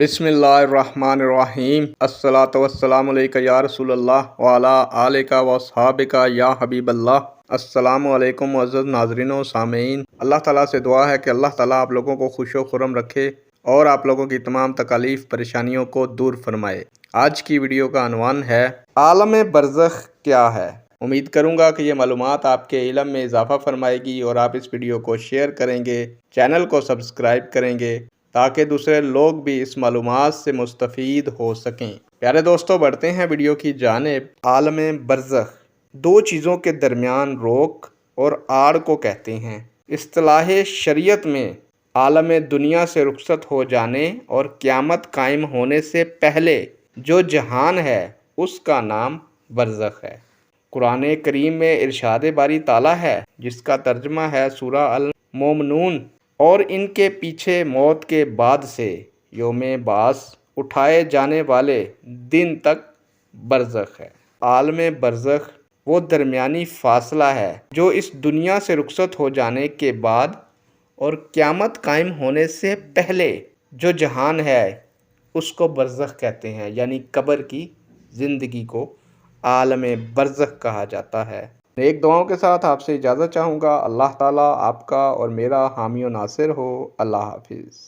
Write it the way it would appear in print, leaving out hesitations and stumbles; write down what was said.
बिस्मिल्लाहिर्रहमानिर्रहीम अस्सलातु वस्सलामु अलैका या रसूल अल्लाह व अला आलिका व अस्हाबिका या हबीब अल्लाह। अस्सलामु अलैकुम मुअज़्ज़ज़ नाज़रीन व सामीन। अल्लाह ताला से दुआ है कि अल्लाह ताला आप लोगों को खुशो खुरम रखे और आप लोगों की तमाम तकालीफ परेशानियों को दूर फरमाए। आज की वीडियो का अनवान है आलम बरज़ख क्या है। उम्मीद करूंगा कि ये मालूमात आपके इल्म में इजाफ़ा फरमाएगी और आप इस वीडियो को शेयर करेंगे, चैनल को सब्सक्राइब करेंगे ताकि दूसरे लोग भी इस मालूमात से मुस्तफ़ीद हो सकें। प्यारे दोस्तों, बढ़ते हैं वीडियो की जानिब। आलम बरज़ख दो चीज़ों के दरमियान रोक और आड़ को कहते हैं। इस्तिलाह शरीयत में आलम दुनिया से रुखसत हो जाने और क़यामत कायम होने से पहले जो जहान है उसका नाम बरज़ख है। कुरान करीम में इरशाद बारी ताला है, जिसका तर्जमा है सूरा अल मोमिनून, और इनके पीछे मौत के बाद से योमे बास उठाए जाने वाले दिन तक बरज़ख है। आलम बरज़ख वो दरमियानी फ़ासला है जो इस दुनिया से रुखसत हो जाने के बाद और क़यामत कायम होने से पहले जो जहान है उसको बरज़ख कहते हैं, यानी कब्र की ज़िंदगी को आलम बरज़ख कहा जाता है। नेक दुआओं के साथ आपसे इजाज़त चाहूँगा। अल्लाह ताला आपका और मेरा हामी और नासिर हो। अल्लाह हाफिज़।